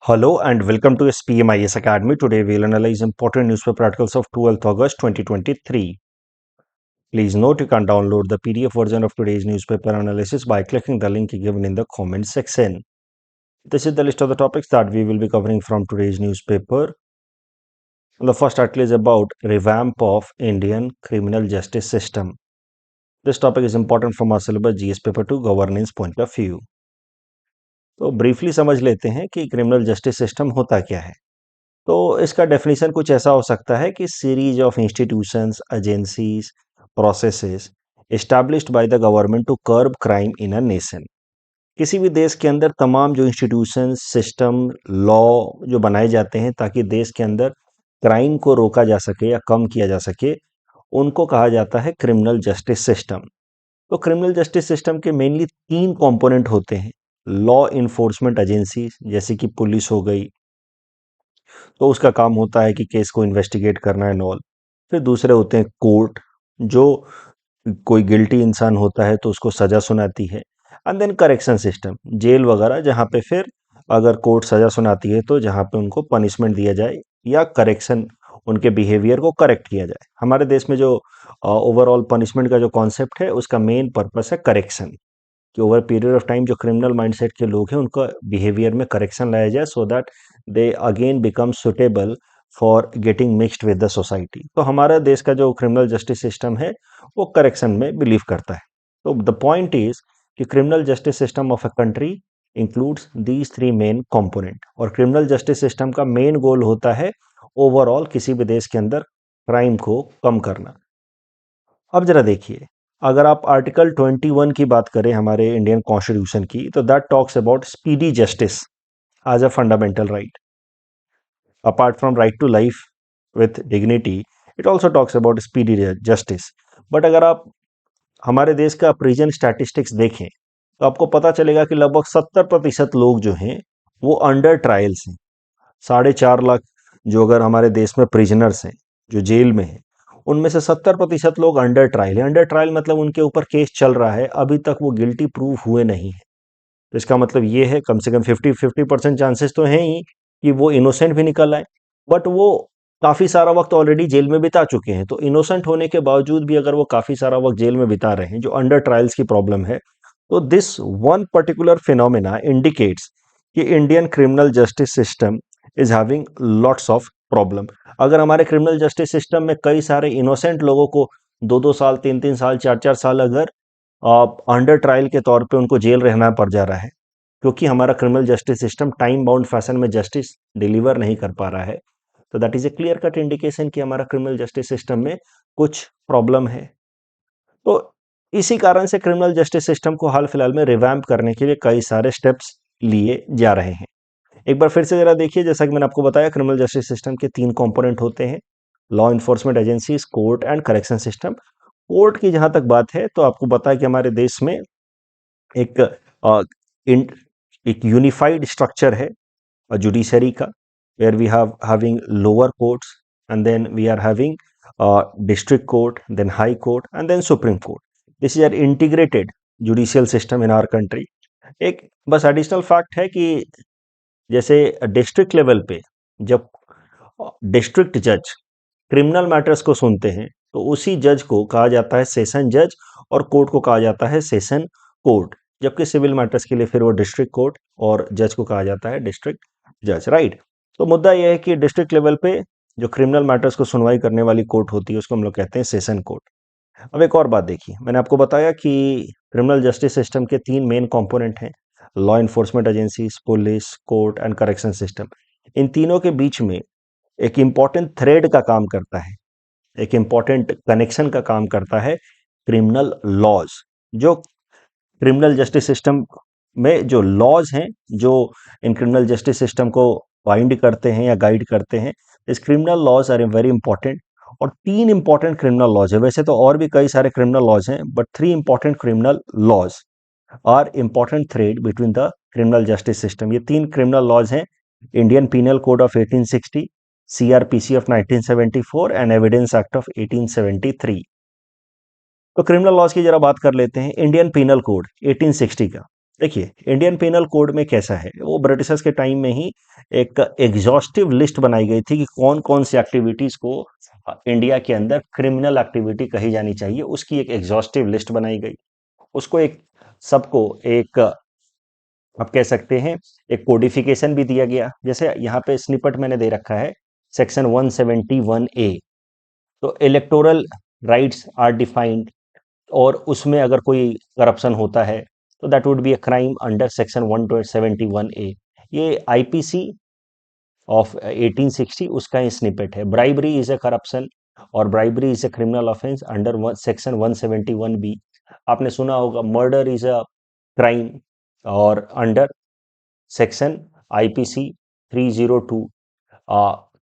Hello and welcome to SPMIS Academy. Today we'll analyze important newspaper articles of 12th August 2023. Please note you can download the PDF version of today's newspaper analysis by clicking the link given in the comment section. This is the list of the topics that we will be covering from today's newspaper. The first article is about revamp of Indian criminal justice system. This topic is important from our syllabus GS paper 2 governance point of view. तो briefly समझ लेते हैं कि criminal justice system होता क्या है। तो इसका डेफिनेशन कुछ ऐसा हो सकता है कि series of institutions, agencies, processes established by the government to curb crime in a nation. किसी भी देश के अंदर तमाम जो इंस्टीट्यूशंस, सिस्टम, लॉ जो बनाए जाते हैं ताकि देश के अंदर क्राइम को रोका जा सके या कम किया जा सके, उनको कहा जाता है क्रिमिनल जस्टिस सिस्टम। तो क्रिमिनल जस्टिस सिस्टम के मेनली 3 कंपोनेंट होते हैं। लॉ इन्फोर्समेंट एजेंसी जैसे कि पुलिस हो गई, तो उसका काम होता है कि केस को इन्वेस्टिगेट करना एंड ऑल। फिर दूसरे होते हैं कोर्ट, जो कोई गिल्टी इंसान होता है तो उसको सज़ा सुनाती है। And then correction system, jail वगैरह, जहाँ पे फिर अगर कोर्ट सज़ा सुनाती है तो जहाँ पे उनको पनिशमेंट दिया जाए या करेक्शन, उनके बिहेवियर को करेक्ट किया जाए। हमारे देश में जो ओवरऑल पनिशमेंट का जो कॉन्सेप्ट है, उसका मेन पर्पस है करेक्शन, कि ओवर पीरियड ऑफ टाइम जो क्रिमिनल माइंडसेट के लोग हैं उनका बिहेवियर में करेक्शन लाया जाए, so that they again become suitable for getting mixed with the society. तो हमारा देश का जो क्रिमिनल जस्टिस सिस्टम है वो करेक्शन में बिलीव करता है। तो द पॉइंट इज कि criminal justice system of a country includes these 3 main component, और क्रिमिनल जस्टिस सिस्टम का मेन गोल होता है ओवरऑल किसी भी देश के अंदर क्राइम को कम करना। अब जरा देखिए, अगर आप आर्टिकल 21 की बात करें हमारे इंडियन कॉन्स्टिट्यूशन की, तो that talks about speedy justice as a fundamental right. Apart from right to life with dignity, it also talks about speedy justice. But अगर आप हमारे देश का प्रिजन स्टैटिस्टिक्स देखें तो आपको पता चलेगा कि लगभग 70% लोग जो हैं वो अंडर ट्रायल्स हैं। 4.5 लाख जो अगर हमारे देश में प्रिजनर्स हैं जो जेल में हैं, उनमें से 70% लोग अंडर ट्रायल है। अंडर ट्रायल मतलब उनके ऊपर केस चल रहा है, अभी तक वो गिल्टी प्रूव हुए नहीं है। तो इसका मतलब ये है कम से कम 50% चांसेस तो हैं ही कि वो इनोसेंट भी निकल आए, बट वो काफ़ी सारा वक्त ऑलरेडी जेल में बिता चुके हैं। तो इनोसेंट होने के बावजूद भी अगर वो काफ़ी सारा वक्त जेल में बिता रहे हैं, जो अंडर ट्रायल्स की प्रॉब्लम है, तो this one particular phenomena indicates कि Indian criminal justice system is having lots of problem. अगर हमारे क्रिमिनल जस्टिस सिस्टम में कई सारे इनोसेंट लोगों को 2-2 साल, 3-3 साल, 4-4 साल अगर अंडर ट्रायल के तौर पे उनको जेल रहना पड़ जा रहा है, क्योंकि हमारा criminal justice system time bound fashion में जस्टिस डिलीवर नहीं कर पा रहा है, तो that is a clear cut indication कि हमारा क्रिमिनल जस्टिस सिस्टम में कुछ प्रॉब्लम है। तो इसी कारण से क्रिमिनल जस्टिस सिस्टम को हाल फिलहाल में रिवैम्प करने के लिए कई सारे स्टेप्स लिए जा रहे हैं। एक बार फिर से जरा देखिए, जैसा कि मैंने आपको बताया, क्रिमिनल जस्टिस सिस्टम के 3 कंपोनेंट होते हैं, law enforcement agencies, court and correction system. Court की जहां तक बात है तो आपको पता है कि हमारे देश में एक अ, इन एक यूनिफाइड स्ट्रक्चर है जुडिशरी का, where we have having lower courts and then we are having district court, then high court and then supreme court. This is our integrated judicial system in our country. एक बस additional fact है कि जैसे district level पे जब district जज criminal matters को सुनते हैं तो उसी जज को कहा जाता है सेशन जज, और कोर्ट को कहा जाता है सेशन कोर्ट, जबकि सिविल मैटर्स के लिए फिर वो डिस्ट्रिक्ट कोर्ट और जज को कहा जाता है डिस्ट्रिक्ट जज, राइट। तो मुद्दा यह है कि डिस्ट्रिक्ट लेवल पे जो क्रिमिनल मैटर्स को सुनवाई करने वाली कोर्ट होती है उसको हम लोग कहते हैं सेशन कोर्ट। अब एक और बात देखिए, मैंने आपको बताया कि क्रिमिनल जस्टिस सिस्टम के 3 मेन कंपोनेंट हैं, law enforcement agencies, police, court and correction system. इन तीनों के बीच में एक इम्पॉर्टेंट थ्रेड का काम करता है, एक इम्पॉर्टेंट कनेक्शन का काम करता है क्रिमिनल लॉज। जो क्रिमिनल जस्टिस सिस्टम में जो लॉज हैं, जो इन क्रिमिनल जस्टिस सिस्टम को बाइंड करते हैं या गाइड करते हैं, इस criminal laws are very important. और 3 इंपॉर्टेंट क्रिमिनल लॉज है, वैसे तो और भी कई सारे क्रिमिनल लॉज हैं, but 3 important criminal laws are important thread between the criminal justice system. ये 3 क्रिमिनल लॉज हैं, Indian penal code of 1860, CrPC of 1974 and evidence act of 1873। तो क्रिमिनल लॉज की जरा बात कर लेते हैं। इंडियन पीनल कोड 1860 का, देखिए, इंडियन पेनल कोड में कैसा है, वो ब्रिटिशर्स के टाइम में ही एक एग्जॉस्टिव लिस्ट बनाई गई थी कि कौन कौन सी एक्टिविटीज को इंडिया के अंदर क्रिमिनल एक्टिविटी कही जानी चाहिए, उसकी एक एग्जॉस्टिव लिस्ट बनाई गई। उसको एक सबको एक आप कह सकते हैं एक कोडिफिकेशन भी दिया गया। जैसे यहाँ पे स्निपेट मैंने दे रखा है, सेक्शन 171A। तो इलेक्टोरल राइट्स आर डिफाइंड, और उसमें अगर कोई करप्शन होता है तो that would be a crime under section 171A। ये आईपीसी ऑफ 1860 उसका ही स्निपेट है। ब्राइबरी इज अ करप्शन और bribery is a criminal offence under section 171B। आपने सुना होगा मर्डर इज अ क्राइम और under section IPC 302।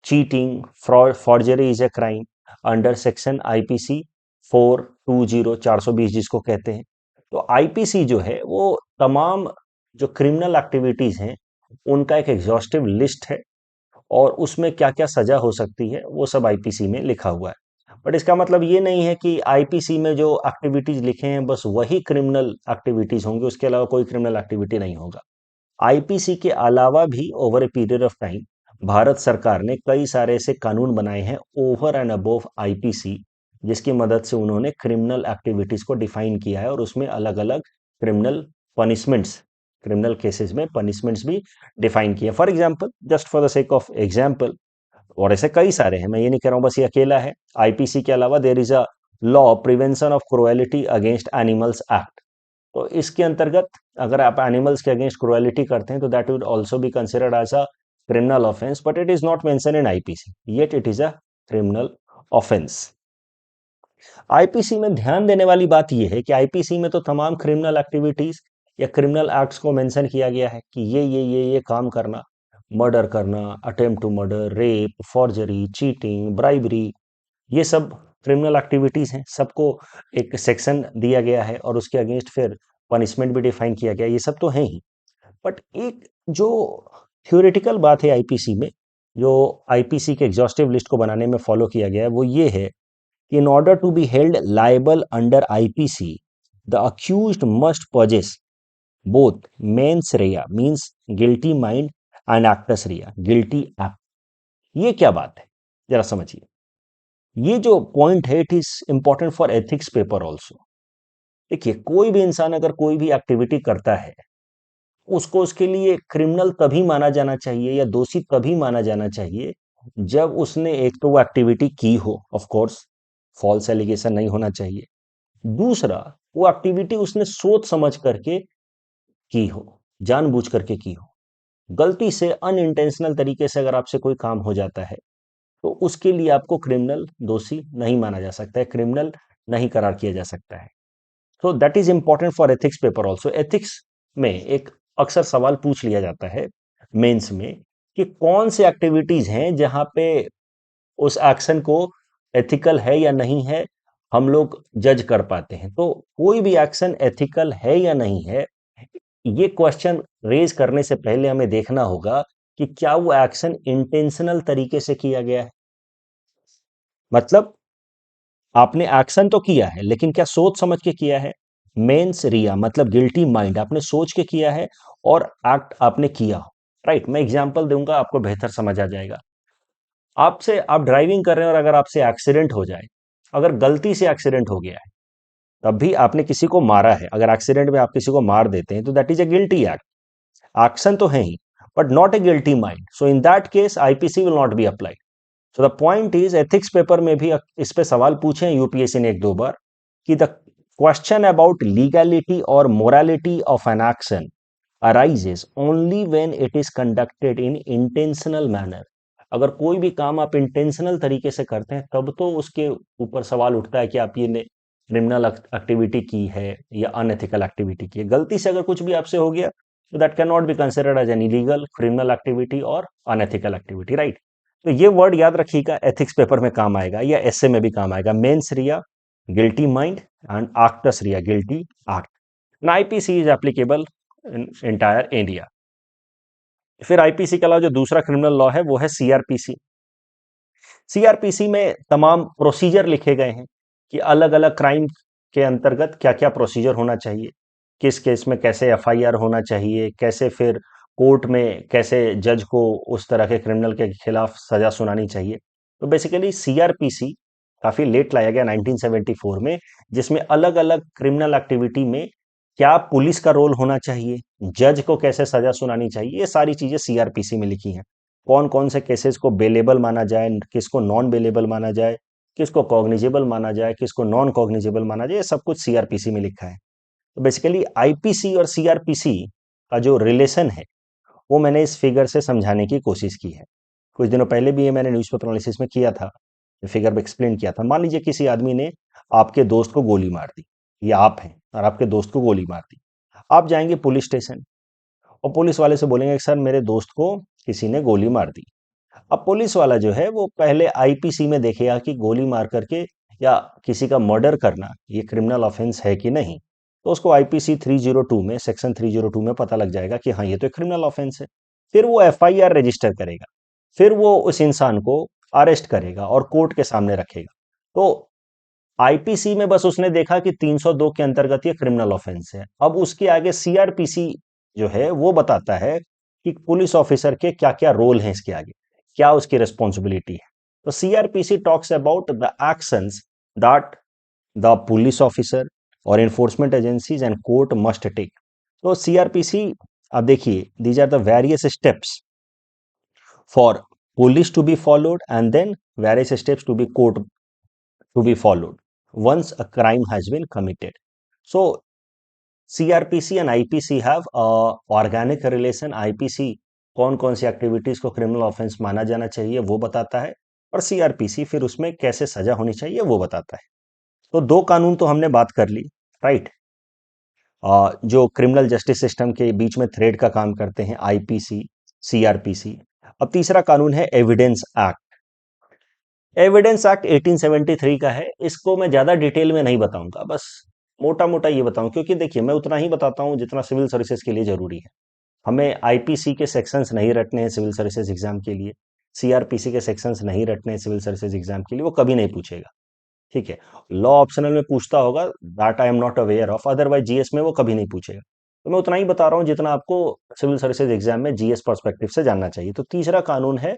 Cheating fraud forgery is a crime under section IPC 420 420 जिसको कहते हैं। तो आईपीसी जो है वो तमाम जो क्रिमिनल एक्टिविटीज हैं उनका एक एग्जॉस्टिव लिस्ट है, और उसमें क्या क्या सजा हो सकती है वो सब आईपीसी में लिखा हुआ है। बट इसका मतलब ये नहीं है कि आईपीसी में जो एक्टिविटीज लिखे हैं बस वही क्रिमिनल एक्टिविटीज होंगी, उसके अलावा कोई क्रिमिनल एक्टिविटी नहीं होगा। आईपीसी के अलावा भी over a period of time Bharat सरकार ने कई सारे ऐसे कानून बनाए हैं ओवर एंड अबोव आईपीसी, जिसकी मदद से उन्होंने क्रिमिनल एक्टिविटीज को डिफाइन किया है और उसमें अलग अलग क्रिमिनल पनिशमेंट्स, क्रिमिनल केसेस में पनिशमेंट्स भी डिफाइन किए। For example, just for the sake of example, और ऐसे कई सारे हैं, मैं ये नहीं कह रहा हूँ बस ये अकेला है। आईपीसी के अलावा there is a law prevention of cruelty against animals act. तो इसके अंतर्गत अगर आप एनिमल्स के अगेंस्ट क्रुएलिटी करते हैं तो that would also be considered as a criminal offence, but it is not mention in IPC, yet it is a criminal offence. IPC में ध्यान देने वाली बात यह है कि आईपीसी में तो तमाम क्रिमिनल एक्टिविटीज या क्रिमिनल एक्ट्स को मेंशन किया गया है कि ये काम करना, मर्डर करना, attempt to murder, rape, forgery, cheating, bribery, ये सब क्रिमिनल एक्टिविटीज हैं। सबको एक सेक्शन दिया गया है और उसके अगेंस्ट फिर पनिशमेंट भी डिफाइन किया गया है। ये सब तो है ही, बट एक जो थ्योरेटिकल बात है आईपीसी में, जो आईपीसी के एग्जॉस्टिव लिस्ट को बनाने में फॉलो किया गया है, वो ये है कि in order to be held liable under IPC, the accused must possess both mens rea means guilty mind and actus rea guilty act। ये क्या बात है, जरा समझिए। ये जो पॉइंट है it is important for ethics paper also. देखिए, कोई भी इंसान अगर कोई भी एक्टिविटी करता है, उसको उसके लिए क्रिमिनल तभी माना जाना चाहिए या दोषी तभी माना जाना चाहिए जब उसने एक तो वो एक्टिविटी की हो, ऑफ कोर्स फॉल्स एलिगेशन नहीं होना चाहिए। दूसरा, वो एक्टिविटी उसने सोच समझ करके की हो, जानबूझ करके की हो। गलती से अनइंटेंशनल तरीके से अगर आपसे कोई काम हो जाता है तो उसके लिए आपको क्रिमिनल दोषी नहीं माना जा सकता है, क्रिमिनल नहीं करार किया जा सकता है। तो that is important for ethics paper also. Ethics में एक अक्सर सवाल पूछ लिया जाता है मेंस में कि कौन से एक्टिविटीज हैं जहां पे उस एक्शन को एथिकल है या नहीं है हम लोग जज कर पाते हैं। तो कोई भी एक्शन एथिकल है या नहीं है, ये क्वेश्चन रेज करने से पहले हमें देखना होगा कि क्या वो एक्शन इंटेंशनल तरीके से किया गया है। मतलब आपने एक्शन तो किया है लेकिन क्या सोच समझ के किया है। मेंस रिया मतलब गिल्टी माइंड, आपने सोच के किया है और एक्ट आपने किया हो। राइट, मैं एग्जांपल दूंगा, आपको बेहतर समझ आ जाएगा। आपसे आप ड्राइविंग कर रहे हैं और अगर आपसे एक्सीडेंट हो जाए, अगर गलती से एक्सीडेंट हो गया है, तब भी आपने किसी को मारा है, अगर एक्सीडेंट में आप किसी को मार देते हैं तो that is a guilty act. Action तो है ही, but not a guilty mind, so in that case IPC will not be applied. So the point is, ethics paper में भी इस पे सवाल पूछे हैं यूपीएससी ने एक दो बार कि द क्वेश्चन अबाउट लीगैलिटी और morality of an action arises only when it is conducted in intentional manner। अगर कोई भी काम आप इंटेंशनल तरीके से करते हैं तब तो उसके ऊपर सवाल उठता है कि आप ये क्रिमिनल एक्टिविटी की है या अनएथिकल एक्टिविटी की है। गलती से अगर कुछ भी आपसे हो गया तो that can not be considered as an illegal criminal activity और अनएथिकल एक्टिविटी, राइट। तो ये वर्ड याद रखिएगा, एथिक्स पेपर में काम आएगा या एसए में भी काम आएगा। Mens rea guilty mind and actus rea guilty act. IPC is applicable entire India. फिर आईपीसी के अलावा जो दूसरा क्रिमिनल लॉ है वो है सीआरपीसी। सीआरपीसी में तमाम प्रोसीजर लिखे गए हैं कि अलग अलग क्राइम के अंतर्गत क्या क्या प्रोसीजर होना चाहिए। किस केस में कैसे एफआईआर होना चाहिए, कैसे फिर कोर्ट में कैसे जज को उस तरह के क्रिमिनल के खिलाफ सजा सुनानी चाहिए। तो बेसिकली सीआरपीसी काफी लेट लाया गया 1974 में, जिसमें अलग अलग क्रिमिनल एक्टिविटी में क्या पुलिस का रोल होना चाहिए, जज को कैसे सजा सुनानी चाहिए, ये सारी चीजें सीआरपीसी में लिखी हैं। कौन कौन से केसेस को बेलेबल माना जाए, किसको नॉन बेलेबल माना जाए, किसको कॉग्निजेबल माना जाए, किसको नॉन कॉग्निजेबल माना जाए, ये सब कुछ सीआरपीसी में लिखा है। तो बेसिकली आईपीसी और सीआरपीसी का जो रिलेशन है वो मैंने इस फिगर से समझाने की कोशिश की है। कुछ दिनों पहले भी ये मैंने न्यूज़पेपर एनालिसिस में किया था, फिगर में एक्सप्लेन किया था। मान लीजिए किसी आदमी ने आपके दोस्त को गोली मार दी, या आप हैं और आपके दोस्त को गोली मार दी। आप जाएंगे पुलिस स्टेशन और पुलिस वाले से बोलेंगे सर मेरे दोस्त को किसी ने गोली मार दी। अब पुलिस वाला जो है वो पहले आईपीसी में देखेगा कि गोली मार करके या किसी का मर्डर करना ये क्रिमिनल ऑफेंस है कि नहीं। तो उसको आईपीसी 302 में, सेक्शन 302 में पता लग जाएगा कि हाँ ये तो क्रिमिनल ऑफेंस है। फिर वो एफआईआर रजिस्टर करेगा, फिर वो उस इंसान को अरेस्ट करेगा और कोर्ट के सामने रखेगा। तो आईपीसी में बस उसने देखा कि 302 के अंतर्गत ये क्रिमिनल ऑफेंस है। अब उसके आगे सीआरपीसी जो है वो बताता है कि पुलिस ऑफिसर के क्या क्या रोल हैं, इसके आगे क्या उसकी रिस्पॉन्सिबिलिटी है। तो CrPC talks about the actions that the police officer और enforcement agencies and court must take. तो सीआरपीसी, अब देखिए, these are the various steps for police to be followed and then various steps to be court to be followed once a crime has been committed. So CRPC and IPC have a organic relation. IPC कौन कौन सी activities को criminal offence माना जाना चाहिए वो बताता है, और सीआरपीसी फिर उसमें कैसे सजा होनी चाहिए वो बताता है। तो दो कानून तो हमने बात कर ली, राइट, जो क्रिमिनल जस्टिस सिस्टम के बीच में थ्रेड का काम करते हैं, आईपीसी, सीआरपीसी। अब तीसरा कानून है एविडेंस एक्ट। एविडेंस एक्ट 1873 का है। इसको मैं ज्यादा डिटेल में नहीं बताऊंगा, बस मोटा मोटा ये बताऊं, क्योंकि देखिए मैं उतना ही बताता हूं जितना सिविल सर्विसेज के लिए जरूरी है। हमें आईपीसी के सेक्शंस नहीं रटने हैं सिविल सर्विसेज एग्जाम के लिए, सीआरपीसी के सेक्शंस नहीं रटने हैं सिविल सर्विसेज एग्जाम के लिए, वो कभी नहीं पूछेगा, ठीक है। लॉ ऑप्शनल में पूछता होगा, that I am not aware of, otherwise GS में वो कभी नहीं पूछेगा। तो मैं उतना ही बता रहा हूँ जितना आपको सिविल सर्विसेज एग्जाम में जीएस पर्सपेक्टिव से जानना चाहिए। तो तीसरा कानून है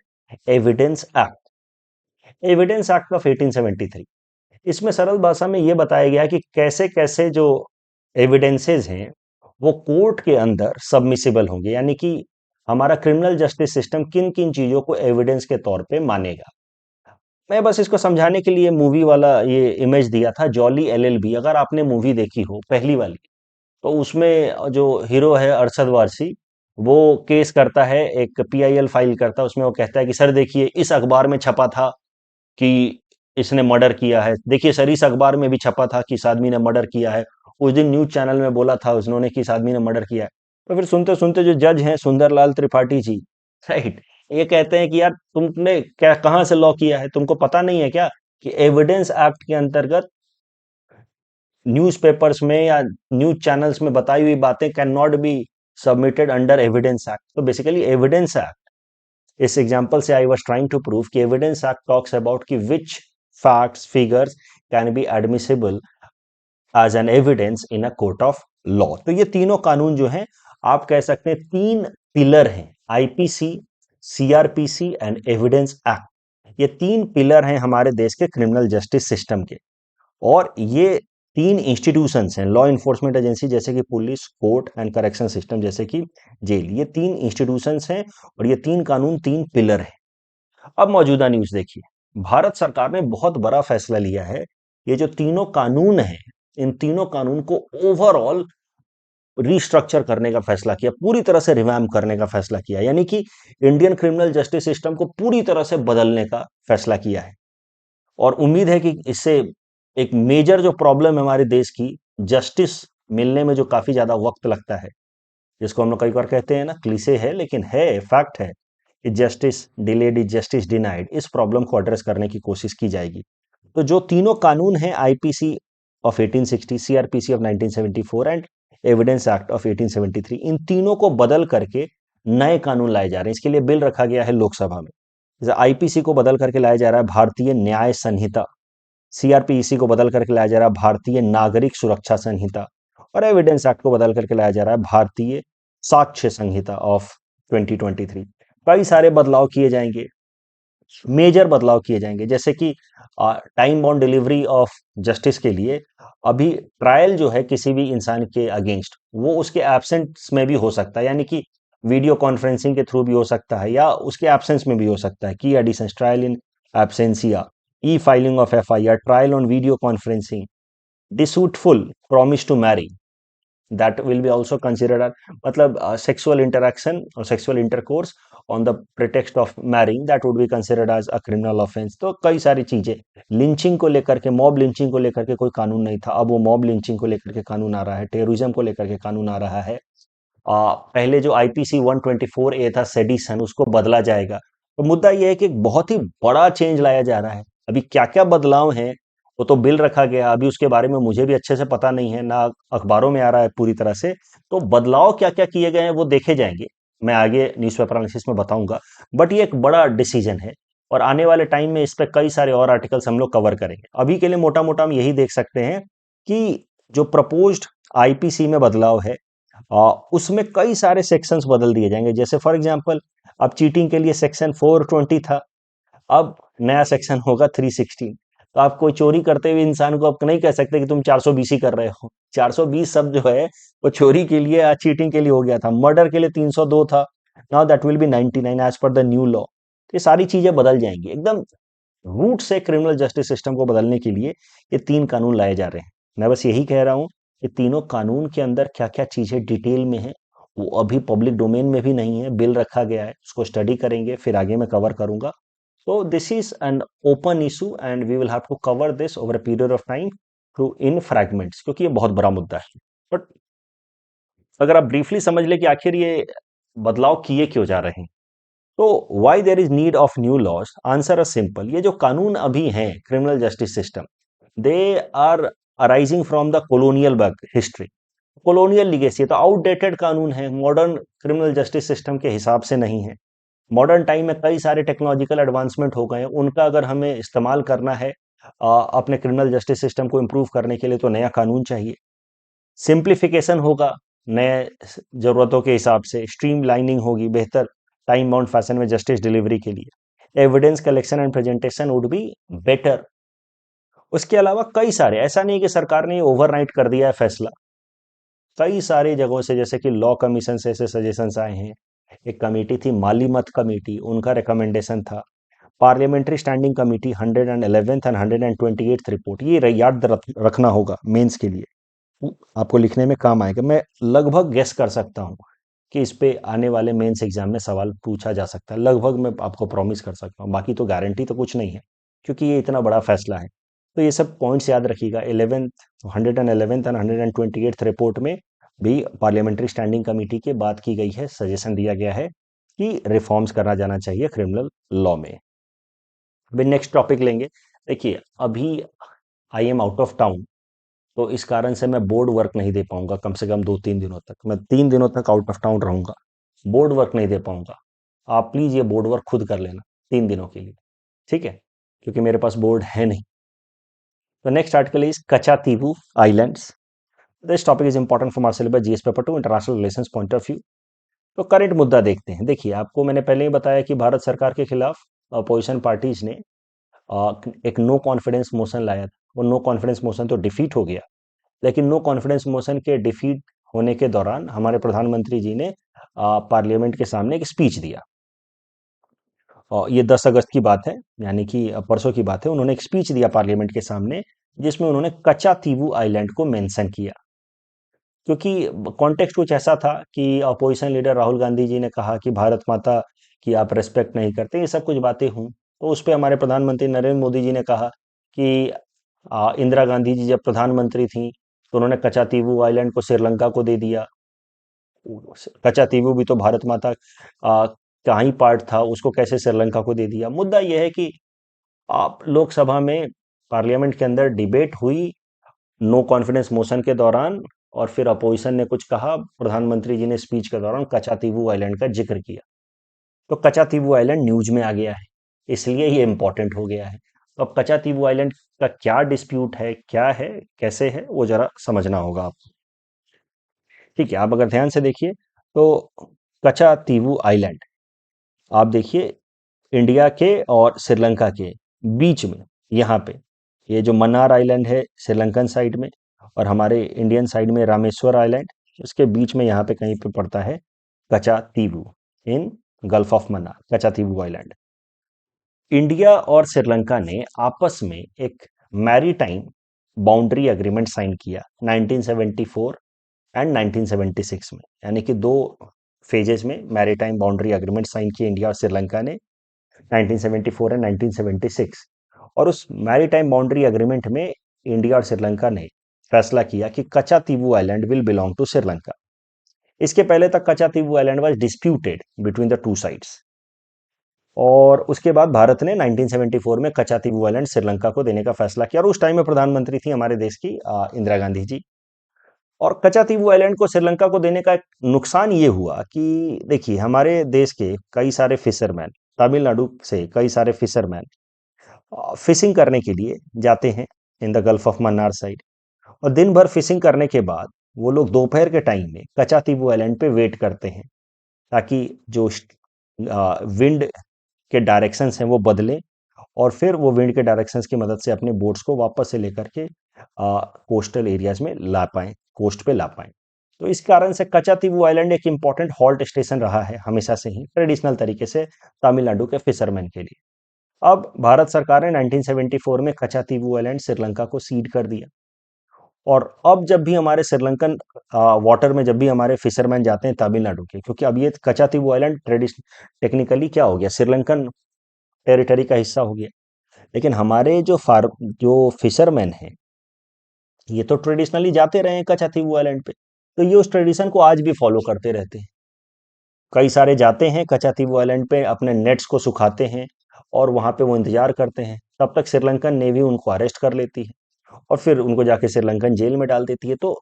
evidence act, evidence act of 1873। इसमें सरल भाषा में यह बताया गया कि कैसे कैसे जो एविडेंसेस हैं वो कोर्ट के अंदर सबमिसिबल होंगे, यानी कि हमारा क्रिमिनल जस्टिस सिस्टम किन किन चीजों को एविडेंस के तौर पे मानेगा। मैं बस इसको समझाने के लिए मूवी वाला ये इमेज दिया था, जॉली एलएलबी। अगर आपने मूवी देखी हो पहली वाली, तो उसमें जो हीरो है अरशद वारसी, वो केस करता है, एक पीआईएल फाइल करता है। उसमें वो कहता है कि सर देखिए इस अखबार में छपा था कि इसने मर्डर किया है, देखिए सर इस अखबार में भी छपा था कि इस आदमी ने मर्डर किया है, उस दिन न्यूज चैनल में बोला था उन्होंने कि इस आदमी ने मर्डर किया है। तो फिर सुनते सुनते जो जज हैं सुंदरलाल त्रिपाठी जी, राइट, ये कहते हैं कि यार तुमने क्या कहाँ से लॉ किया है, तुमको पता नहीं है क्या कि एविडेंस एक्ट के अंतर्गत न्यूज़पेपर्स में या न्यूज चैनल्स में बताई हुई बातें can not be submitted under evidence act. तो बेसिकली एविडेंस एक्ट, इस एग्जांपल से I was trying to prove कि एविडेंस एक्ट टॉक्स अबाउट कि which facts figures can be admissible as an evidence in a court of law. तो ये तीनों कानून जो हैं, आप कह सकते हैं तीन पिलर हैं, IPC, CrPC and evidence act. ये तीन पिलर हैं हमारे देश के क्रिमिनल जस्टिस सिस्टम के। और ये तीन इंस्टीट्यूशंस हैं, लॉ इन्फोर्समेंट एजेंसी जैसे कि police, court and correction system जैसे कि जेल, ये तीन इंस्टीट्यूशंस हैं और ये तीन कानून तीन पिलर हैं। अब मौजूदा न्यूज देखिए, भारत सरकार ने बहुत बड़ा फैसला लिया है। ये जो तीनों कानून हैं, इन तीनों कानून को ओवरऑल रिस्ट्रक्चर करने का फैसला किया, पूरी तरह से रिवैम्प करने का फैसला किया, यानी कि इंडियन क्रिमिनल जस्टिस सिस्टम को पूरी तरह से बदलने का फैसला किया है। और उम्मीद है कि इससे एक मेजर जो प्रॉब्लम है हमारे देश की, जस्टिस मिलने में जो काफी ज्यादा वक्त लगता है, जिसको हम लोग कई बार कहते हैं ना, क्लीशे है लेकिन है, फैक्ट है कि justice delayed is justice denied, इस प्रॉब्लम को एड्रेस करने की कोशिश की जाएगी। तो जो तीनों कानून हैं, IPC of 1860, CrPC of 1974 and evidence act of 1873, इन तीनों को बदल करके नए कानून लाए जा रहे हैं। इसके लिए बिल रखा गया है लोकसभा में। जैसे आईपीसी को बदल करके लाया जा रहा है भारतीय न्याय संहिता, सीआरपीसी को बदल करके लाया जा रहा है भारतीय नागरिक सुरक्षा संहिता, और एविडेंस एक्ट को बदल करके लाया जा रहा है भारतीय साक्ष्य संहिता ऑफ 2023। कई सारे बदलाव किए जाएंगे, मेजर बदलाव किए जाएंगे, जैसे कि time bound delivery of justice के लिए अभी ट्रायल जो है किसी भी इंसान के अगेंस्ट, वो उसके एब्सेंस में भी हो सकता है, यानी कि वीडियो कॉन्फ्रेंसिंग के थ्रू भी हो सकता है या उसके एब्सेंस में भी हो सकता है। की additions trial in absentia, e filing of FIR, trial on video conferencing, deceitful promise to marry, that will be also considered as, मतलब sexual interaction or sexual intercourse on the pretext of marrying, that would be considered as a criminal offense। तो कई सारी चीजें, lynching को लेकर के, mob lynching को लेकर के कोई कानून नहीं था, अब वो मॉब लिंचिंग को लेकर के कानून आ रहा है, टेररिज्म को लेकर के कानून आ रहा है। पहले जो आईपीसी 124A था सेडिशन, उसको बदला जाएगा। तो मुद्दा यह है कि एक बहुत ही बड़ा चेंज लाया जा रहा है। अभी क्या क्या बदलाव हैं वो तो बिल रखा गया, अभी उसके बारे में मुझे भी अच्छे से पता नहीं है, ना अखबारों में आ रहा है पूरी तरह से। तो बदलाव क्या क्या किए गए हैं वो देखे जाएंगे, मैं आगे न्यूज़पेपर एनालिसिस में बताऊंगा। बट ये एक बड़ा डिसीजन है और आने वाले टाइम में इस पर कई सारे और आर्टिकल्स हम लोग कवर करेंगे। अभी के लिए मोटा मोटा हम यही देख सकते हैं कि जो प्रपोज्ड आईपीसी में बदलाव है, उसमें कई सारे सेक्शंस बदल दिए जाएंगे। जैसे फॉर एग्जांपल, अब चीटिंग के लिए सेक्शन 420 था, अब नया सेक्शन होगा 316। तो आप कोई चोरी करते हुए इंसान को आप नहीं कह सकते कि तुम 420 ही कर रहे हो। 420 शब्द जो है वो चोरी के लिए या चीटिंग के लिए हो गया था। मर्डर के लिए 302 था, now that will be 99 as per the new law. ये सारी चीजें बदल जाएंगी एकदम रूट से। क्रिमिनल जस्टिस सिस्टम को बदलने के लिए ये 3 कानून लाए जा रहे हैं। मैं बस यही कह रहा हूं कि तीनों कानून के अंदर क्या क्या चीजें डिटेल में है वो अभी पब्लिक डोमेन में भी नहीं है, बिल रखा गया है, उसको स्टडी करेंगे, फिर आगे मैं कवर करूंगा। तो this is an open issue and we will have to cover this over a period of time through in fragments, क्योंकि ये बहुत बड़ा मुद्दा है। बट अगर आप ब्रीफली समझ ले कि आखिर ये बदलाव किए क्यों जा रहे हैं, तो why there is need of new laws, answer is simple. ये जो कानून अभी हैं criminal justice system, they are arising from the colonial history, colonial legacy. तो आउटडेटेड कानून है, मॉडर्न क्रिमिनल जस्टिस सिस्टम के हिसाब से नहीं है। मॉडर्न टाइम में कई सारे टेक्नोलॉजिकल एडवांसमेंट हो गए हैं, उनका अगर हमें इस्तेमाल करना है अपने क्रिमिनल जस्टिस सिस्टम को इम्प्रूव करने के लिए, तो नया कानून चाहिए। सिंप्लीफिकेशन होगा नए जरूरतों के हिसाब से, स्ट्रीमलाइनिंग होगी बेहतर टाइम बाउंड फैशन में जस्टिस डिलीवरी के लिए, evidence collection and presentation would be better. उसके अलावा कई सारे, ऐसा नहीं कि सरकार ने ओवरनाइट कर दिया है फैसला, कई सारी जगहों से, जैसे कि लॉ कमीशन से ऐसे सजेशंस आए हैं। एक कमेटी थी माली मत कमेटी, उनका रिकमेंडेशन था। Parliamentary standing committee 111th and 128th report, ये याद रखना होगा मेंस के लिए, आपको लिखने में काम आएगा। मैं लगभग गेस कर सकता हूँ कि इस पे आने वाले मेंस एग्जाम में सवाल पूछा जा सकता है, लगभग मैं आपको प्रॉमिस कर सकता हूँ, बाकी तो गारंटी तो कुछ नहीं है क्योंकि ये इतना बड़ा फैसला है। तो ये सब पॉइंट्स याद रखिएगा। 111th एंड 128th रिपोर्ट में भी पार्लियामेंट्री स्टैंडिंग कमेटी की बात की गई है, सजेशन दिया गया है कि रिफॉर्म्स करना जाना चाहिए क्रिमिनल लॉ में। अभी नेक्स्ट टॉपिक लेंगे। देखिए अभी I am out of town, तो इस कारण से मैं बोर्ड वर्क नहीं दे पाऊंगा कम से कम 2-3 दिनों तक। मैं 3 दिनों तक आउट ऑफ टाउन रहूंगा, बोर्ड वर्क नहीं दे पाऊंगा। आप प्लीज ये बोर्ड वर्क खुद कर लेना 3 दिनों के लिए, ठीक है, क्योंकि मेरे पास बोर्ड है नहीं। तो next article is Katchatheevu islands. This topic is important for marshal syllabus GS paper 2 international relations point of view. तो करंट मुद्दा देखते हैं। देखिए आपको मैंने पहले ही बताया कि भारत सरकार के खिलाफ अपोजिशन पार्टीज ने एक नो कॉन्फिडेंस मोशन लाया था। वो नो कॉन्फिडेंस मोशन तो डिफीट हो गया, लेकिन नो कॉन्फिडेंस मोशन के डिफीट होने के दौरान हमारे प्रधानमंत्री जी ने पार्लियामेंट के सामने एक स्पीच दिया। और ये 10 अगस्त की बात है, यानी कि परसों की बात है। उन्होंने एक स्पीच दिया पार्लियामेंट के सामने जिसमें उन्होंने कचातीवू आइलैंड को मेंशन किया, क्योंकि कॉन्टेक्स्ट कुछ ऐसा था कि अपोजिशन लीडर राहुल गांधी जी ने कहा कि भारत माता की आप रेस्पेक्ट नहीं करते, ये सब कुछ बातें हुई। तो उस पर हमारे प्रधानमंत्री नरेंद्र मोदी जी ने कहा कि इंदिरा गांधी जी जब प्रधानमंत्री थी तो उन्होंने कचातीवू आइलैंड को श्रीलंका को दे दिया। कचातीवू भी तो भारत माता का ही पार्ट था, उसको कैसे श्रीलंका को दे दिया। मुद्दा यह है कि आप लोकसभा में, पार्लियामेंट के अंदर डिबेट हुई नो कॉन्फिडेंस मोशन के दौरान, और फिर अपोजिशन ने कुछ कहा, प्रधानमंत्री जी ने स्पीच के दौरान कचातीवू आइलैंड का जिक्र किया, तो कचातीवू आइलैंड न्यूज में आ गया है, इसलिए ये इंपॉर्टेंट हो गया है। तो अब कचातीवू आइलैंड का क्या डिस्प्यूट है, क्या है, कैसे है, वो जरा समझना होगा आपको। ठीक है, आप अगर ध्यान से देखिए तो कचा तीवू आइलैंड, आप देखिए इंडिया के और श्रीलंका के बीच में, यहाँ पे ये जो मन्नार आइलैंड है श्रीलंकन साइड में, और हमारे इंडियन साइड में रामेश्वर आइलैंड, इसके बीच में यहाँ पे कहीं पे पड़ता है कचा तीवू इन गल्फ ऑफ मन्नार, कचा तीवू आइलैंड। इंडिया और श्रीलंका ने आपस में एक मैरीटाइम बाउंड्री एग्रीमेंट साइन किया 1974 एंड 1976 में, यानी कि दो फेजेस में मैरीटाइम बाउंड्री एग्रीमेंट साइन किए इंडिया और श्रीलंका ने 1974 एंड 1976। और उस मैरीटाइम बाउंड्री एग्रीमेंट में इंडिया और श्रीलंका ने फैसला किया कि Kacha Theevu island will belong to Sri Lanka. इसके पहले तक Kacha Theevu island was disputed between the two sides, और उसके बाद भारत ने 1974 में कचा तीवू आइलैंड श्रीलंका को देने का फैसला किया, और उस टाइम में प्रधानमंत्री थी हमारे देश की इंदिरा गांधी जी। और कचा तीवू आइलैंड को श्रीलंका को देने का एक नुकसान ये हुआ कि देखिए हमारे देश के कई सारे फिशरमैन, तमिलनाडु से कई सारे फिशरमैन फिशिंग करने के लिए जाते हैं in the gulf of Mannar side, और दिन भर फिशिंग करने के बाद वो लोग दोपहर के टाइम में कचा तीवू आइलैंड पे वेट करते हैं ताकि जो विंड के डायरेक्शंस हैं वो बदलें, और फिर वो विंड के डायरेक्शंस की मदद से अपने बोट्स को वापस से लेकर के कोस्टल एरियाज में ला पाएं, कोस्ट पे ला पाएं। तो इस कारण से कचा तीवू आइलैंड एक इंपॉर्टेंट हॉल्ट स्टेशन रहा है हमेशा से ही ट्रेडिशनल तरीके से तमिलनाडु के फिशरमैन के लिए। अब भारत सरकार ने 1974 में कचा तीवू आइलैंड श्रीलंका को सीड कर दिया, और अब जब भी हमारे श्रीलंकन वाटर में जब भी हमारे फिशरमैन जाते हैं तमिलनाडु के, क्योंकि अब ये कचा तीवू आइलैंड ट्रेडिशन टेक्निकली क्या हो गया, श्रीलंकन टेरिटरी का हिस्सा हो गया, लेकिन हमारे जो फिशरमैन हैं ये तो ट्रेडिशनली जाते रहे हैं कचा तीवू आइलैंड पे, तो ये उस ट्रेडिशन को आज भी फॉलो करते रहते हैं। कई सारे जाते हैं कचा तीवू आइलैंड पे, अपने नेट्स को सुखाते हैं, और वहां पे वो इंतजार करते हैं, तब तक श्रीलंकन नेवी उनको अरेस्ट कर लेती है और फिर उनको जाके श्रीलंकन जेल में डाल देती है। तो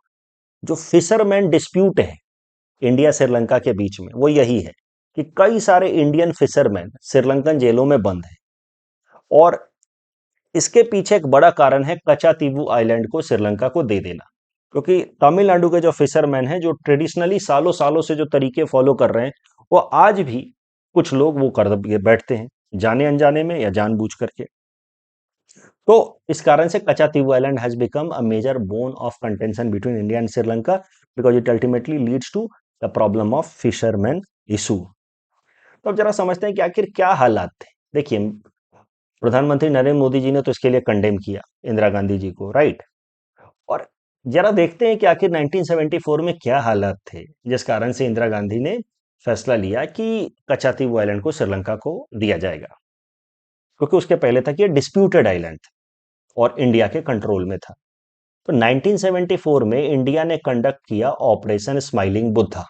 जो फिशरमैन डिस्प्यूट है इंडिया श्रीलंका के बीच में वो यही है कि कई सारे इंडियन फिशरमैन श्रीलंकन जेलों में बंद हैं, और इसके पीछे एक बड़ा कारण है कचा तीवू आइलैंड को श्रीलंका को दे देना, क्योंकि तमिलनाडु के जो फिशरमैन हैं जो ट्रेडिशनली सालों सालों से जो तरीके फॉलो कर रहे हैं, वो आज भी कुछ लोग वो कर बैठते हैं, जाने अनजाने में या जानबूझ करके। तो इस कारण से Kacha Theevu island has become a major bone of contention between India and Sri Lanka, because it ultimately leads to the problem of fisherman issue. तो अब जरा समझते हैं कि आखिर क्या हालात थे। देखिए, प्रधानमंत्री नरेंद्र मोदी जी ने तो इसके लिए कंडेम किया इंदिरा गांधी जी को, राइट। और जरा देखते हैं कि आखिर 1974 में क्या हालात थे जिस कारण से इंदिरा गांधी ने फैसला लिया कि कचा तीवू आइलैंड को श्रीलंका को दिया जाएगा, क्योंकि उसके पहले तक ये डिस्प्यूटेड आइलैंड था और इंडिया के कंट्रोल में था। तो 1974 में इंडिया ने कंडक्ट किया ऑपरेशन स्माइलिंग बुद्धा,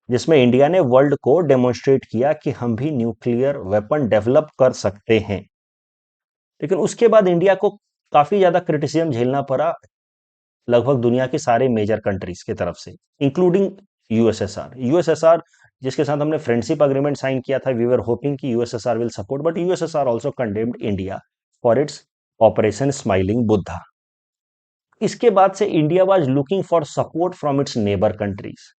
जिसमें इंडिया ने वर्ल्ड को डेमोन्स्ट्रेट किया कि हम भी न्यूक्लियर वेपन डेवलप कर सकते हैं। लेकिन उसके बाद इंडिया को काफी ज्यादा क्रिटिसिज्म झेलना पड़ा लगभग दुनिया की सारे मेजर कंट्रीज की तरफ से, इंक्लूडिंग यूएसएसआर जिसके साथ हमने फ्रेंडशिप अग्रीमेंट साइन किया था। वी वर होपिंग कि USSR will support, but USSR also condemned India for its operation smiling Buddha. इसके बाद से India was looking for support from its neighbour countries,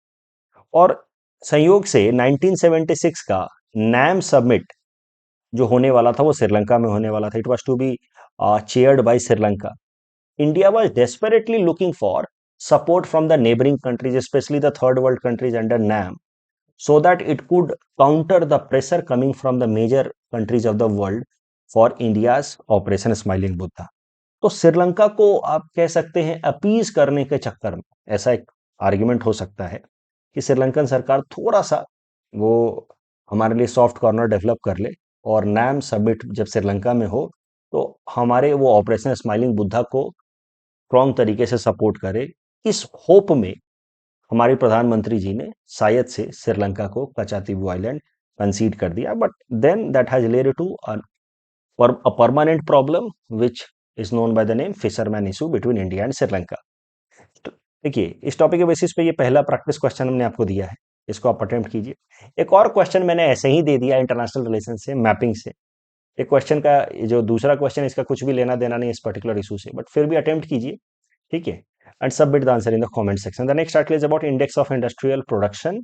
और संयोग से 1976 का नैम समिट जो होने वाला था वो श्रीलंका में होने वाला था। It was to be chaired by Sri Lanka. India was desperately looking for support from the neighboring countries, especially the third world countries under NAM, so that it could counter the pressure coming from the major countries of the world for India's Operation Smiling Buddha. तो श्रीलंका को आप कह सकते हैं appease करने के चक्कर में ऐसा एक आर्ग्यूमेंट हो सकता है कि श्रीलंकन सरकार थोड़ा सा वो हमारे लिए सॉफ्ट कॉर्नर डेवलप कर ले, और नैम समिट जब श्रीलंका में हो तो हमारे वो ऑपरेशन स्माइलिंग बुद्धा को स्ट्रॉन्ग तरीके से सपोर्ट करे। इस होप में हमारे प्रधानमंत्री जी ने शायद से श्रीलंका को कचा तीवू आइलैंड कंसीड कर दिया, but then that has led to a permanent problem which is known by the name fisherman issue between India and Sri Lanka. देखिए, इस टॉपिक के बेसिस पे ये पहला प्रैक्टिस क्वेश्चन हमने आपको दिया है, इसको आप अटेम्प्ट कीजिए। एक और क्वेश्चन मैंने ऐसे ही दे दिया इंटरनेशनल रिलेशन से, मैपिंग से। एक क्वेश्चन का जो दूसरा क्वेश्चन इसका कुछ भी लेना देना नहीं इस पर्टिकुलर इशू से, बट फिर भी अटेम्प्ट कीजिए, ठीक है। and submit the answer in the comment section. The next article is about index of industrial production,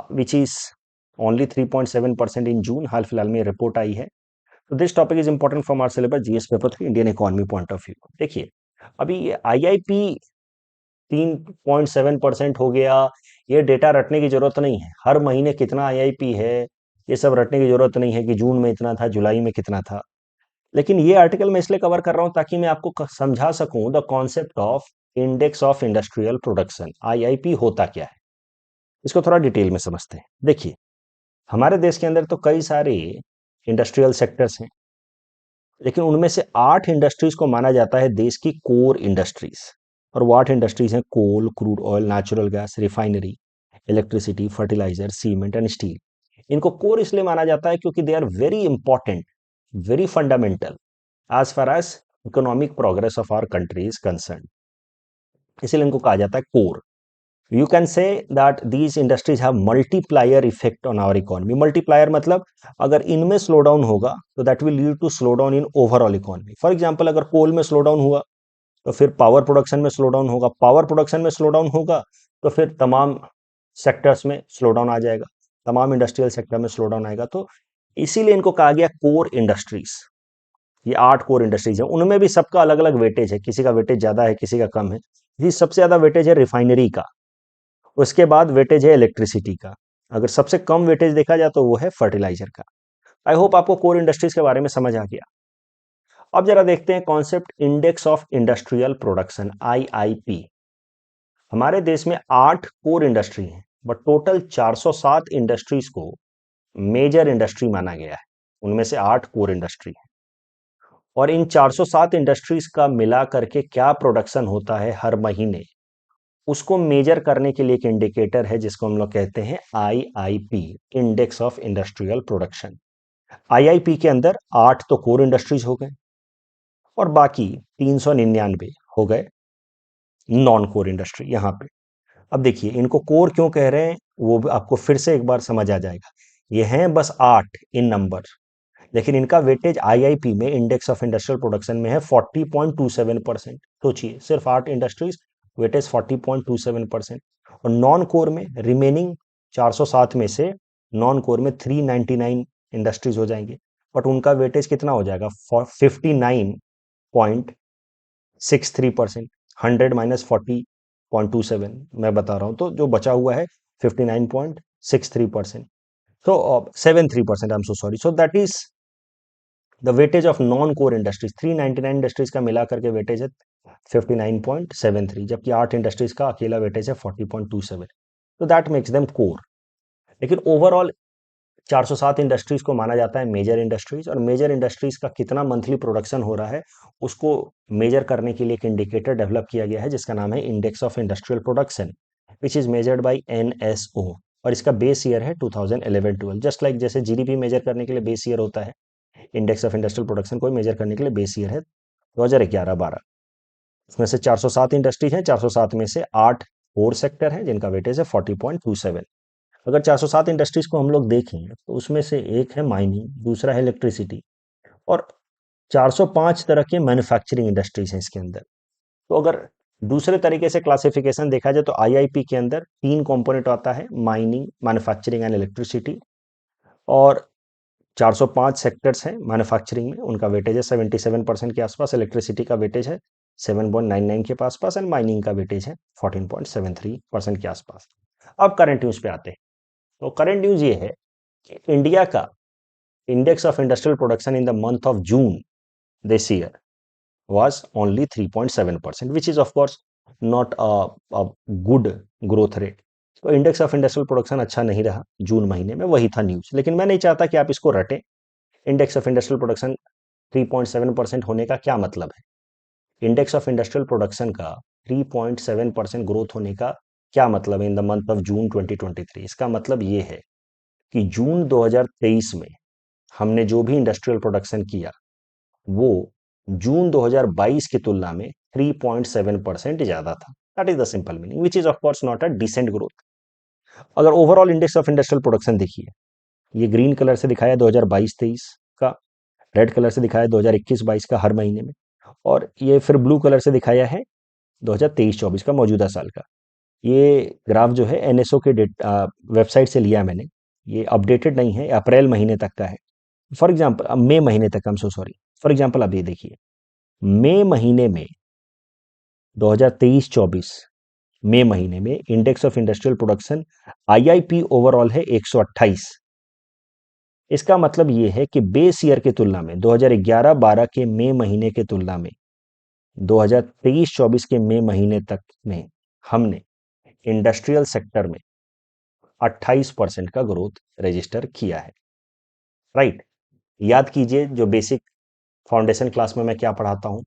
which is only 3.7% in June. हाल फिलहाल में रिपोर्ट आई है. तो this topic is important from our syllabus GS paper 3 Indian economy point of view. देखिए, अभी IIP 3.7% हो गया. ये डेटा रटने की जरूरत नहीं है. हर महीने कितना आईआईपी है ये सब रटने की जरूरत नहीं है कि जून में इतना था, जुलाई में कितना था. लेकिन ये आर्टिकल मैं इसलिए कवर कर रहा हूं ताकि मैं आपको समझा सकूं the concept of index of industrial production. IIP होता क्या है, इसको थोड़ा डिटेल में समझते हैं. देखिए, हमारे देश के अंदर तो कई सारे इंडस्ट्रियल सेक्टर्स हैं, लेकिन उनमें से 8 इंडस्ट्रीज को माना जाता है देश की कोर इंडस्ट्रीज. और वो 8 इंडस्ट्रीज हैं coal, crude oil, natural gas, refinery, electricity, fertiliser, cement and steel. इनको कोर इसलिए माना जाता है क्योंकि they are very important, very fundamental as far as economic progress of our country is concerned. इसीलिए इनको कहा जाता है core. You can say that these industries have multiplier effect on our economy. Multiplier मतलब अगर इनमें स्लो डाउन होगा तो that will lead to slow down in overall economy. For example, अगर कोल में स्लो डाउन हुआ तो फिर पावर प्रोडक्शन में स्लो डाउन होगा. पावर प्रोडक्शन में स्लो डाउन होगा तो फिर तमाम सेक्टर्स में स्लो डाउन आ जाएगा, तमाम इंडस्ट्रियल सेक्टर में स्लो डाउन आएगा. तो इसीलिए इनको कहा गया कोर इंडस्ट्रीज. ये 8 कोर इंडस्ट्रीज है, उनमें भी सबका अलग अलग वेटेज है. किसी का वेटेज ज्यादा है, किसी का कम है. जी, सबसे ज्यादा वेटेज है रिफाइनरी का. उसके बाद वेटेज है इलेक्ट्रिसिटी का. अगर सबसे कम वेटेज देखा जाए तो वो है फर्टिलाइजर का. आई होप आपको कोर इंडस्ट्रीज के बारे में समझ आ गया. अब जरा देखते हैं concept index of industrial production, IIP. हमारे देश में 8 कोर इंडस्ट्री हैं, बट टोटल 407 इंडस्ट्रीज को मेजर इंडस्ट्री माना गया है. उनमें से 8 कोर इंडस्ट्री है. और इन 407 इंडस्ट्रीज का मिला करके क्या प्रोडक्शन होता है हर महीने, उसको मेजर करने के लिए एक इंडिकेटर है जिसको हम लोग कहते हैं IIP, index of industrial production. IIP के अंदर 8 तो कोर इंडस्ट्रीज हो गए और बाकी 399 हो गए नॉन कोर इंडस्ट्री. यहां पे अब देखिए, इनको कोर क्यों कह रहे हैं वो भी आपको फिर से एक बार समझ आ जाएगा. ये हैं बस 8 इन नंबर, लेकिन इनका वेटेज आईआईपी में, इंडेक्स ऑफ इंडस्ट्रियल प्रोडक्शन में है 40.27%. सोचिए, सिर्फ 8 इंडस्ट्रीज, वेटेज 40.27%. और नॉन कोर में रिमेनिंग 407 में से नॉन कोर में 399 इंडस्ट्रीज हो जाएंगे, बट उनका वेटेज कितना हो जाएगा 59.63%. 100 माइनस 40.27 मैं बता रहा हूं, तो जो बचा हुआ है 59.63%. so 73%, I'm so sorry. So that is the weightage of non core industries. 399 industries का मिला करके वेटेज है 59.73, जबकि 8 इंडस्ट्रीज का अकेला वेटेज है 40.27. तो दैट मेक्स देम कोर. लेकिन ओवरऑल 407 इंडस्ट्रीज को माना जाता है मेजर इंडस्ट्रीज. और मेजर इंडस्ट्रीज का कितना मंथली प्रोडक्शन हो रहा है उसको मेजर करने के लिए एक इंडिकेटर डेवलप किया गया है जिसका नाम है index of industrial production, which is measured by NSO. और इसका बेस ईयर है 2011-12. जस्ट लाइक जैसे जीडीपी मेजर करने के लिए बेस ईयर होता है, इंडेक्स ऑफ इंडस्ट्रियल प्रोडक्शन को मेजर करने के लिए बेस ईयर है 2011-12. इसमें से 407 इंडस्ट्री है, 407 में से 8 कोर सेक्टर है जिनका वेटेज है 40.27. अगर 407 इंडस्ट्रीज को हम लोग देखें तो उसमें से एक है माइनिंग, दूसरा है इलेक्ट्रिसिटी, और 405 तरह के मैन्युफैक्चरिंग इंडस्ट्रीज हैं इसके अंदर. तो अगर दूसरे तरीके से क्लासिफिकेशन देखा जाए तो आईआईपी के अंदर 3 कंपोनेंट आता है, माइनिंग, मैन्युफैक्चरिंग एंड इलेक्ट्रिसिटी. और 405 सेक्टर्स हैं मैन्युफैक्चरिंग में, उनका वेटेज है 77% के आसपास. इलेक्ट्रिसिटी का वेटेज है 7.99 के पास एंड माइनिंग का वेटेज है 14.73% के आसपास. अब करंट न्यूज पे आते हैं. तो करंट न्यूज ये है कि इंडिया का index of industrial production in the month of June this year was only 3.7%, which is of course not a good growth rate. तो इंडेक्स ऑफ इंडस्ट्रियल प्रोडक्शन अच्छा नहीं रहा जून महीने में, वही था न्यूज. लेकिन मैं नहीं चाहता कि आप इसको रटें. इंडेक्स ऑफ इंडस्ट्रियल प्रोडक्शन 3.7% होने का क्या मतलब है, इंडेक्स ऑफ इंडस्ट्रियल प्रोडक्शन का 3.7% ग्रोथ होने का क्या मतलब है इन द मंथ ऑफ जून 2023. इसका मतलब ये है कि जून 2023 में हमने जो भी इंडस्ट्रियल प्रोडक्शन किया वो जून 2022 की तुलना में 3.7% ज्यादा था. That is the simple meaning, which is of course not a decent growth. अगर overall index of industrial production देखिए, ये ग्रीन कलर से दिखाया 2022-23 का, रेड कलर से दिखाया 2021-22 का हर महीने में, और ये फिर ब्लू कलर से दिखाया है 2023-24 का, मौजूदा साल का। ये ग्राफ जो है एनएसओ के वेबसाइट से लिया है मैंने। ये अपडेटेड नहीं है, अप्रैल महीने तक का है। फॉर एग्जाम्पल, अब मई महीने तक, I am so sorry. For example आप ये देखिए, मई महीने में 2023-24 मई महीने में index of industrial production IIP overall है 128। इसका मतलब ये है कि बेस ईयर की तुलना में 2011-12 के मई महीने के तुलना में 2023-24 के मई महीने तक में हमने इंडस्ट्रियल सेक्टर में 28% का ग्रोथ रजिस्टर किया है। राइट। याद कीजिए, जो बेसिक फाउंडेशन क्लास में मैं क्या पढ़ाता हूं,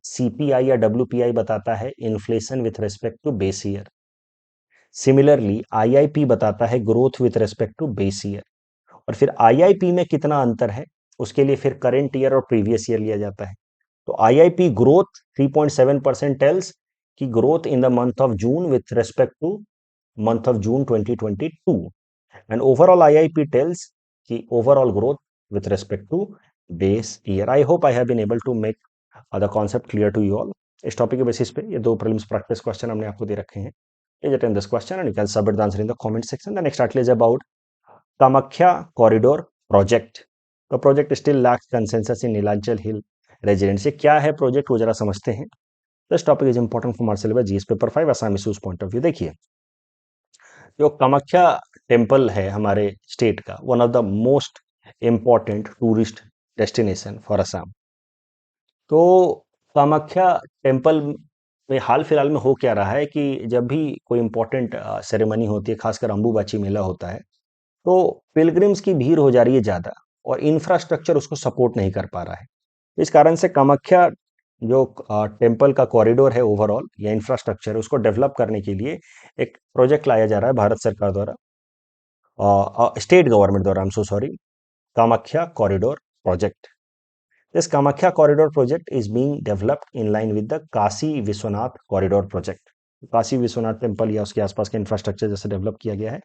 सीपीआई या डब्ल्यूपीआई बताता है inflation with respect to base year. Similarly IIP बताता है growth with respect to base year. और फिर आईआईपी में कितना अंतर है, उसके लिए फिर करंट ईयर और प्रीवियस ईयर लिया जाता है। तो आईआईपी ग्रोथ 3.7% टेल्स की growth in the month of June with respect to month of June 2022, and overall IIP tells की overall growth with respect to base year. I hope I have been able to make the concept clear to you all. इस topic के basis पे ये दो prelims practice question हमने आपको दे रखे हैं. Please attend this question and you can submit the answer in the comment section. The next article is about Kamakhya Corridor Project. The project still lacks consensus in Neelachal Hill residents. ये क्या है project, वो जरा समझते हैं. This topic is important for our syllabus GS paper 5 Assam issues point of view. देखिए, जो Kamakhya temple है हमारे स्टेट का, one of the most important tourist destination for Assam. तो कामाख्या टेम्पल में हाल फिलहाल में हो क्या रहा है कि जब भी कोई इम्पोर्टेंट सेरेमनी होती है, खासकर अम्बुबाची मेला होता है, तो पिलग्रिम्स की भीड़ हो जा रही है ज़्यादा और इंफ्रास्ट्रक्चर उसको सपोर्ट नहीं कर पा रहा है. इस कारण से कामाख्या जो टेम्पल का कॉरिडोर है ओवरऑल या इंफ्रास्ट्रक्चर, उसको डेवलप करने के लिए एक प्रोजेक्ट लाया जा रहा है भारत सरकार द्वारा, स्टेट गवर्नमेंट द्वारा, I am so sorry, Kamakhya corridor project. This Kamakhya corridor project is being developed in line with the Kashi Vishwanath corridor project. Kashi Vishwanath temple या उसके आसपास का इंफ्रास्ट्रक्चर जैसे डेवलप किया गया है,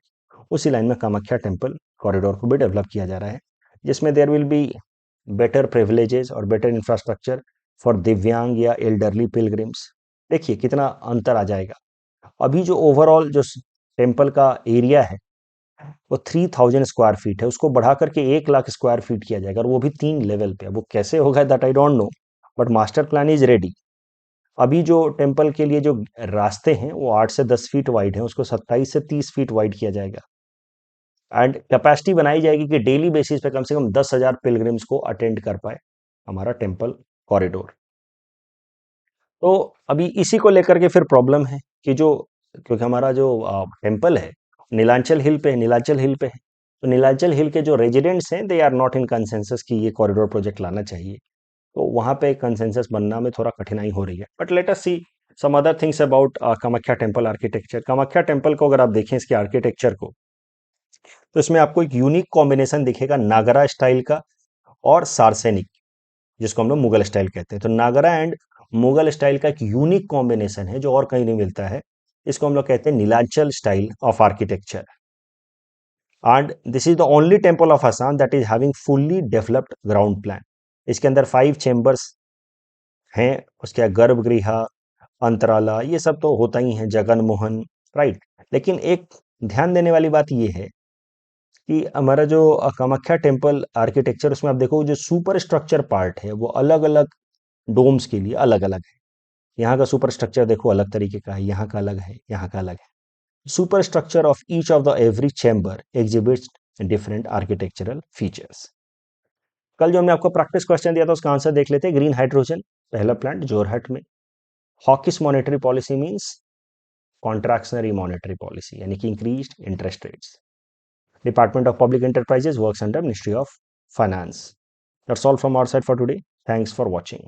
उसी लाइन में कामाख्या टेम्पल कॉरिडोर को भी डेवलप किया जा रहा है, जिसमें there will be better privileges और बेटर इंफ्रास्ट्रक्चर फॉर दिव्यांग या एल्डरली पिलग्रिम्स. देखिए कितना अंतर आ जाएगा. अभी जो ओवरऑल जो टेम्पल का एरिया है वो 3000 स्क्वायर फीट है, उसको बढ़ा करके 1 लाख स्क्वायर फीट किया जाएगा, और वो भी 3 लेवल पे. वो कैसे होगा that I don't know, but master plan is ready. अभी जो टेम्पल के लिए जो रास्ते हैं वो 8 से 10 फीट वाइड हैं, उसको 27 से 30 फीट वाइड किया जाएगा. एंड कैपेसिटी बनाई जाएगी कि डेली बेसिस पे कम से कम 10,000 पिलग्रिम्स को अटेंड कर पाए हमारा टेम्पल कॉरिडोर. तो अभी इसी को लेकर के फिर प्रॉब्लम है कि जो, क्योंकि हमारा जो टेम्पल है नीलांचल हिल पे है, नीलांचल हिल पे है, तो नीलांचल हिल के जो रेजिडेंट्स हैं they are not in consensus कि ये कॉरिडोर प्रोजेक्ट लाना चाहिए. तो वहाँ पे कंसेंसस बनना में थोड़ा कठिनाई हो रही है. But let us see some other things about Kamakhya temple architecture. Kamakhya temple को अगर आप देखें इसके आर्किटेक्चर को, तो इसमें आपको एक यूनिक कॉम्बिनेशन दिखेगा नागरा स्टाइल का और सार्सेनिक, जिसको हम लोग मुगल स्टाइल कहते हैं. तो नागरा एंड मुगल स्टाइल का एक यूनिक कॉम्बिनेशन है जो और कहीं नहीं मिलता है. इसको हम लोग कहते हैं Nilanchal style of architecture. And this is the only temple of Assam that is having fully developed ground plan. इसके अंदर 5 चेंबर्स हैं, उसके गर्भगृह, अंतराला, ये सब तो होता ही है, जगन मोहन. राइट. लेकिन एक ध्यान देने वाली बात ये है कि हमारा जो कामाख्या टेम्पल आर्किटेक्चर, उसमें आप देखो जो सुपर स्ट्रक्चर पार्ट है वो अलग अलग डोम्स के लिए अलग अलग है. यहाँ का सुपर स्ट्रक्चर देखो अलग तरीके का है, यहाँ का अलग है, यहाँ का अलग है. Super structure of each of the every chamber exhibits different architectural features. कल जो हमने आपको प्रैक्टिस क्वेश्चन दिया था उसका आंसर देख लेते हैं. ग्रीन हाइड्रोजन पहला प्लांट जोरहट में. Hawking's monetary policy means contractionary monetary policy, यानी कि increased interest rates. Department of public enterprises works under ministry of finance. That's all from our side for today. Thanks for watching.